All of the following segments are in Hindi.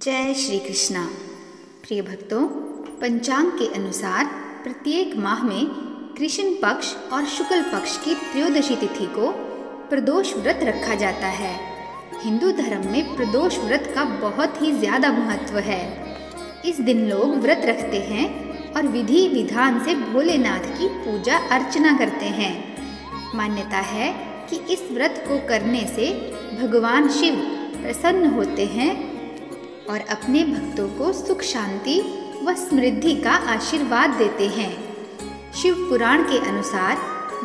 जय श्री कृष्णा। प्रिय भक्तों, पंचांग के अनुसार प्रत्येक माह में कृष्ण पक्ष और शुक्ल पक्ष की त्रयोदशी तिथि को प्रदोष व्रत रखा जाता है। हिंदू धर्म में प्रदोष व्रत का बहुत ही ज़्यादा महत्व है। इस दिन लोग व्रत रखते हैं और विधि विधान से भोलेनाथ की पूजा अर्चना करते हैं। मान्यता है कि इस व्रत को करने से भगवान शिव प्रसन्न होते हैं और अपने भक्तों को सुख शांति व समृद्धि का आशीर्वाद देते हैं। शिव पुराण के अनुसार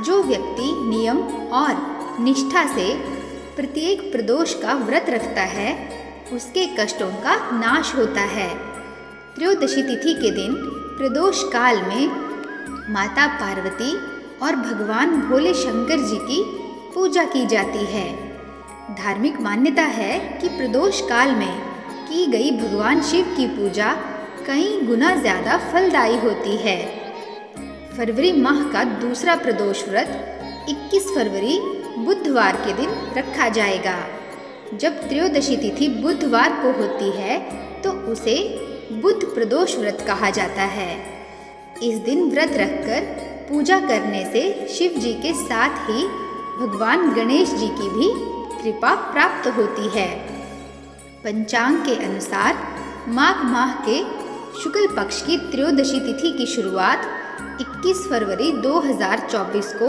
जो व्यक्ति नियम और निष्ठा से प्रत्येक प्रदोष का व्रत रखता है उसके कष्टों का नाश होता है। त्रयोदशी तिथि के दिन प्रदोष काल में माता पार्वती और भगवान भोले शंकर जी की पूजा की जाती है। धार्मिक मान्यता है कि प्रदोष काल में की गई भगवान शिव की पूजा कई गुना ज़्यादा फलदायी होती है। फरवरी माह का दूसरा प्रदोष व्रत 21 फरवरी बुधवार के दिन रखा जाएगा। जब त्रयोदशी तिथि बुधवार को होती है तो उसे बुध प्रदोष व्रत कहा जाता है। इस दिन व्रत रखकर पूजा करने से शिव जी के साथ ही भगवान गणेश जी की भी कृपा प्राप्त होती है। पंचांग के अनुसार माघ माह के शुक्ल पक्ष की त्रयोदशी तिथि की शुरुआत 21 फरवरी 2024 को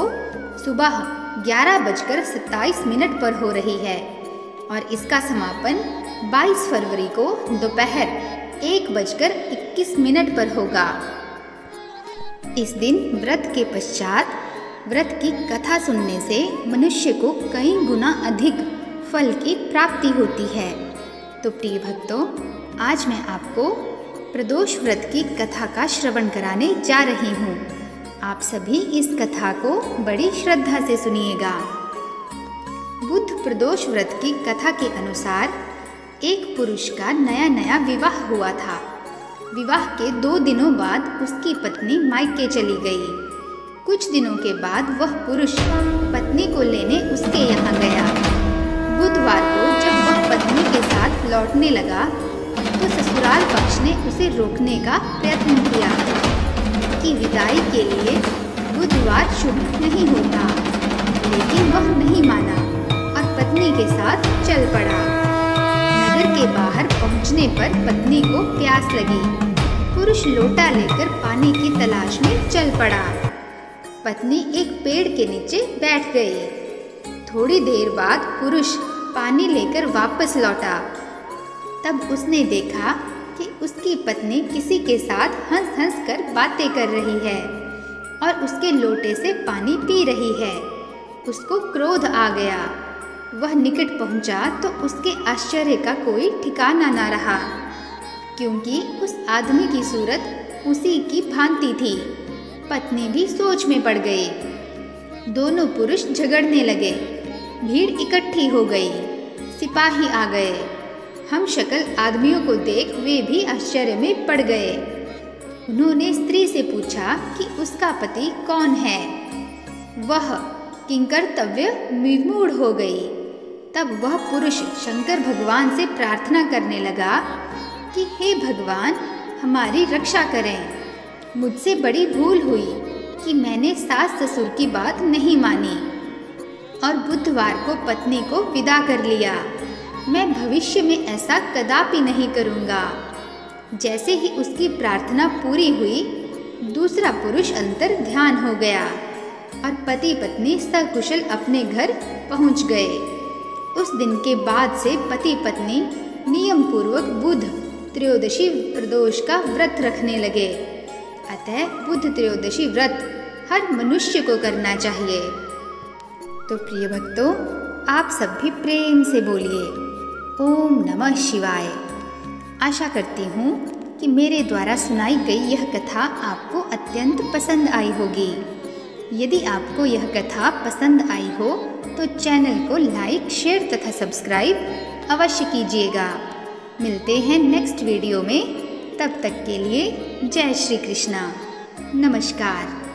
सुबह 11:27 पर हो रही है और इसका समापन 22 फरवरी को दोपहर 1:21 पर होगा। इस दिन व्रत के पश्चात व्रत की कथा सुनने से मनुष्य को कई गुना अधिक फल की प्राप्ति होती है। तो प्रिय भक्तों, आज मैं आपको प्रदोष व्रत की कथा का श्रवण कराने जा रही हूँ। आप सभी इस कथा को बड़ी श्रद्धा से सुनिएगा। बुध प्रदोष व्रत की कथा के अनुसार एक पुरुष का नया विवाह हुआ था। विवाह के 2 दिनों बाद उसकी पत्नी मायके चली गई। कुछ दिनों के बाद वह पुरुष पत्नी को लेने उसके यहाँ गया। बुधवार को जब वह पत्नी के साथ लौटने लगा तो ससुराल पक्ष ने उसे रोकने का प्रयत्न किया कि विदाई के लिए बुधवार शुभ नहीं होता, लेकिन वह नहीं माना और पत्नी के साथ चल पड़ा। नगर के बाहर पहुंचने पर पत्नी को प्यास लगी। पुरुष लोटा लेकर पानी की तलाश में चल पड़ा। पत्नी एक पेड़ के नीचे बैठ गई। थोड़ी देर बाद पुरुष पानी लेकर वापस लौटा। तब उसने देखा कि उसकी पत्नी किसी के साथ हंस कर बातें कर रही है और उसके लोटे से पानी पी रही है। उसको क्रोध आ गया। वह निकट पहुंचा तो उसके आश्चर्य का कोई ठिकाना न रहा, क्योंकि उस आदमी की सूरत उसी की भांति थी। पत्नी भी सोच में पड़ गई। दोनों पुरुष झगड़ने लगे। भीड़ इकट्ठी हो गई। सिपाही आ गए। हम शक्ल आदमियों को देख वे भी आश्चर्य में पड़ गए। उन्होंने स्त्री से पूछा कि उसका पति कौन है। वह किंकर्तव्य विमूढ़ हो गई। तब वह पुरुष शंकर भगवान से प्रार्थना करने लगा कि हे भगवान, हमारी रक्षा करें। मुझसे बड़ी भूल हुई कि मैंने सास ससुर की बात नहीं मानी और बुधवार को पत्नी को विदा कर लिया। मैं भविष्य में ऐसा कदापि नहीं करूँगा। जैसे ही उसकी प्रार्थना पूरी हुई, दूसरा पुरुष अंतर ध्यान हो गया और पति पत्नी सकुशल अपने घर पहुँच गए। उस दिन के बाद से पति पत्नी नियम पूर्वक बुध त्रयोदशी प्रदोष का व्रत रखने लगे। अतः बुध त्रयोदशी व्रत हर मनुष्य को करना चाहिए। तो प्रिय भक्तों, आप सब भी प्रेम से बोलिए ओम नमः शिवाय। आशा करती हूँ कि मेरे द्वारा सुनाई गई यह कथा आपको अत्यंत पसंद आई होगी। यदि आपको यह कथा पसंद आई हो तो चैनल को लाइक, शेयर तथा सब्सक्राइब अवश्य कीजिएगा। मिलते हैं नेक्स्ट वीडियो में। तब तक के लिए जय श्री कृष्णा। नमस्कार।